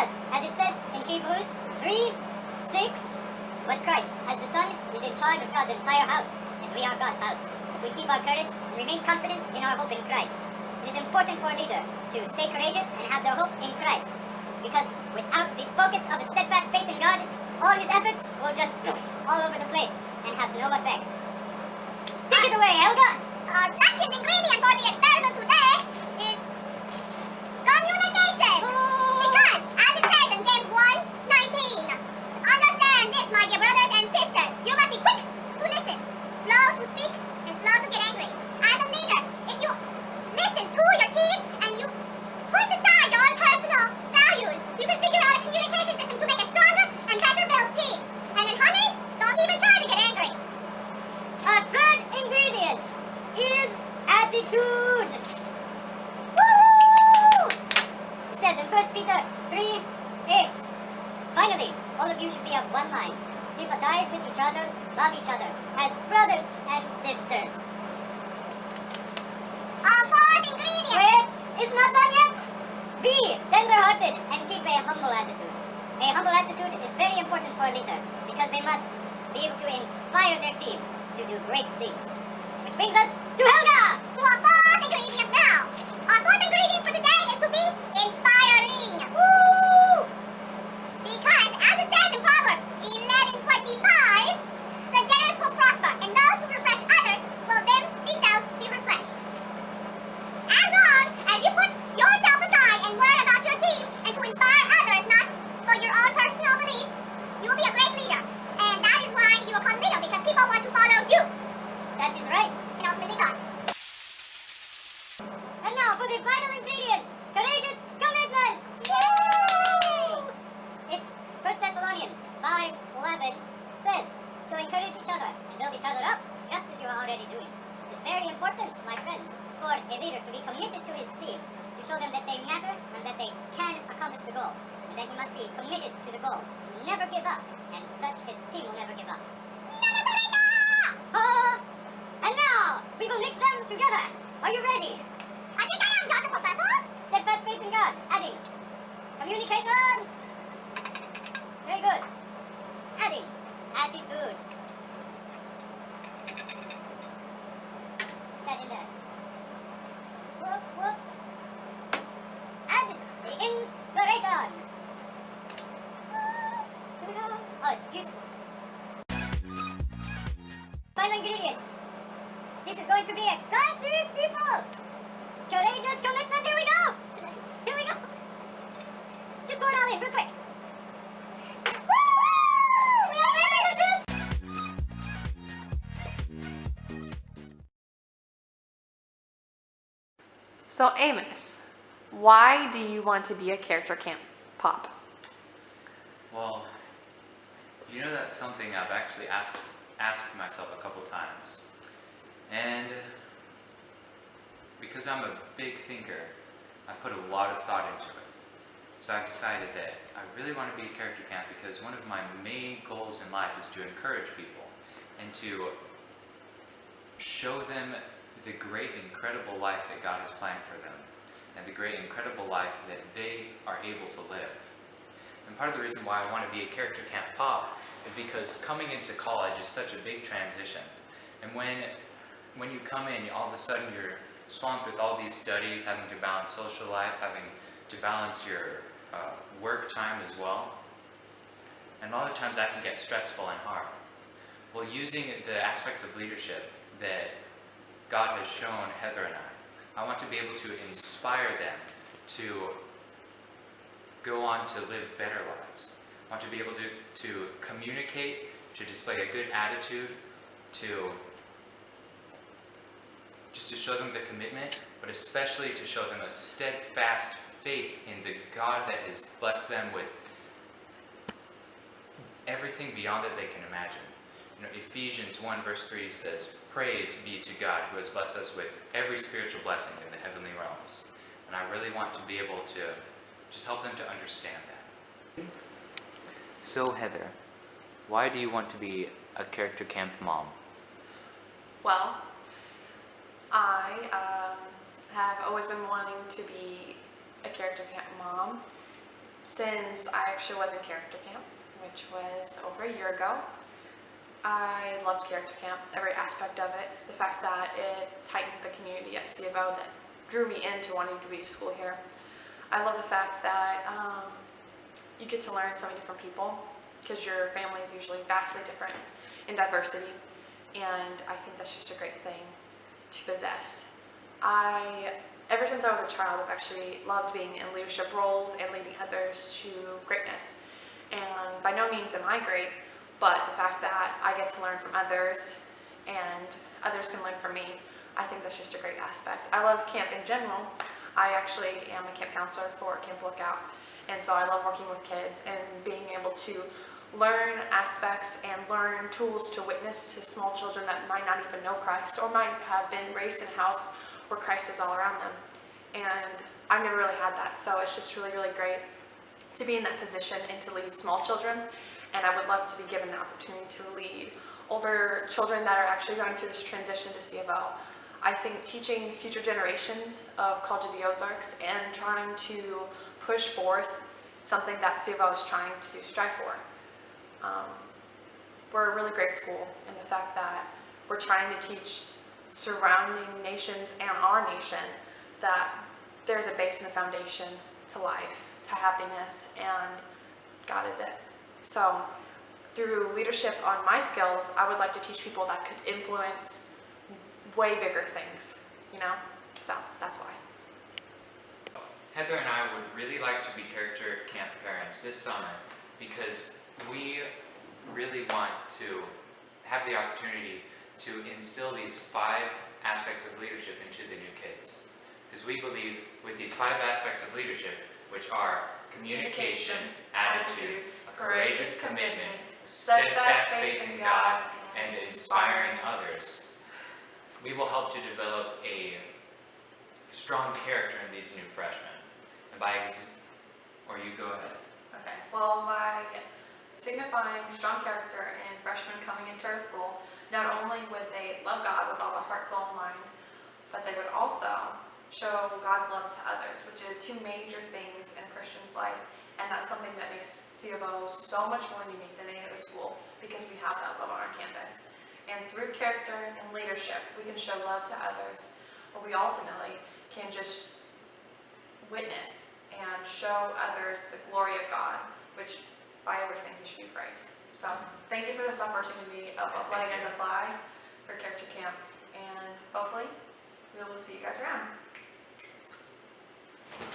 Because, as it says in Hebrews 3:6, but Christ, as the Son, is in charge of God's entire house, and we are God's house. If we keep our courage and remain confident in our hope in Christ, it is important for a leader to stay courageous and have their hope in Christ. Because without the focus of a steadfast faith in God, all his efforts will just all over the place and have no effect. Take it away, Helga! Our second ingredient for the experiment today is communication. Because, as it says in James 1:19, to understand this, my dear brothers and sisters, you must be quick to listen, slow to speak, and slow to get angry. As a leader, if you listen to your team and you push aside your own personal values, you can figure out a communication system to make a stronger and better built team. And then, honey, don't even try to get angry. Our third ingredient is attitude. Woo! It says in 1 Peter 3:8, finally, all of you should be of one mind. Sympathize with each other, love each other, as brothers and sisters. Our fourth ingredient. Wait, it's not done yet. Be tender-hearted and keep a humble attitude. A humble attitude is very important for a leader because they must be able to inspire their team to do great things. Which brings us to Helga! To our fourth ingredient now. Our fourth ingredient for today is to be inspiring. Woo! Because, as it says in Proverbs 11:25, the generous will prosper, and those who refresh others will themselves be refreshed. As long as you put yourself aside and worry about your team and to inspire others, not for your own personal beliefs, you will be a great leader. And that is why you are called leader, because people want to follow you. That is right. And ultimately God. And now for the final ingredient, courageous commitment! Yay! 1 Thessalonians 5:11 says, so encourage each other and build each other up, just as you are already doing. It is very important, my friends, for a leader to be committed to his team, to show them that they matter and that they can accomplish the goal, and that he must be committed to the goal, to never give up, and such his team will never give up. Never surrender! And now, we will mix them together. Are you ready? I think I am, Dr. Professor. Steadfast faith in God, adding communication. Very good. Adding attitude. Put that in there. Whoop, whoop. Add the inspiration. Here we go. Oh, it's beautiful. Final ingredient. This is going to be exciting, people. Courageous commitment. Here we go. Here we go. Just pour it all in real quick. So Amos, why do you want to be a character camp pop? Well, you know that's something I've actually asked myself a couple times. And because I'm a big thinker, I've put a lot of thought into it. So I've decided that I really want to be a character camp because one of my main goals in life is to encourage people and to show them the great, incredible life that God has planned for them and the great, incredible life that they are able to live. And part of the reason why I want to be a character camp pop is because coming into college is such a big transition. And when you come in, all of a sudden you're swamped with all these studies, having to balance social life, having to balance your work time as well. And a lot of times that can get stressful and hard. Well, using the aspects of leadership that God has shown Heather and I want to be able to inspire them to go on to live better lives. I want to be able to communicate, to display a good attitude, just to show them the commitment, but especially to show them a steadfast faith in the God that has blessed them with everything beyond that they can imagine. You know, Ephesians 1 verse 3 says, praise be to God who has blessed us with every spiritual blessing in the heavenly realms. And I really want to be able to just help them to understand that. So Heather, why do you want to be a character camp mom? Well, I have always been wanting to be a character camp mom since I actually was in character camp, which was over a year ago. I loved character camp, every aspect of it. The fact that it tightened the community of C of O that drew me into wanting to be school here. I love the fact that you get to learn so many different people because your family is usually vastly different in diversity, and I think that's just a great thing to possess. Ever since I was a child, I've actually loved being in leadership roles and leading others to greatness. And by no means am I great, but the fact that I get to learn from others and others can learn from me, I think that's just a great aspect. I love camp in general. I actually am a camp counselor for Camp Lookout, and so I love working with kids and being able to learn aspects and learn tools to witness to small children that might not even know Christ or might have been raised in a house where Christ is all around them. And I've never really had that, so it's just really, really great to be in that position and to lead small children. And I would love to be given the opportunity to lead older children that are actually going through this transition to C of O. I think teaching future generations of College of the Ozarks and trying to push forth something that C of O is trying to strive for. We're a really great school in the fact that we're trying to teach surrounding nations and our nation that there's a base and a foundation to life, to happiness, and God is it. So through leadership on my skills, I would like to teach people that could influence way bigger things, you know? So that's why. Heather and I would really like to be character camp parents this summer because we really want to have the opportunity to instill these 5 aspects of leadership into the new kids. Because we believe with these 5 aspects of leadership, which are communication, attitude, a courageous commitment, steadfast faith in God, and inspiring others, we will help to develop a strong character in these new freshmen. And or you go ahead. Okay, well, by signifying strong character in freshmen coming into our school, not only would they love God with all their heart, soul, and mind, but they would also show God's love to others, which are 2 major things in a Christian's life. And that's something that makes C of O so much more unique than any other school because we have that love on our campus. And through character and leadership, we can show love to others, but we ultimately can just witness and show others the glory of God, which by everything He should be praised. So thank you for this opportunity of letting us apply for character camp, and hopefully we will see you guys around.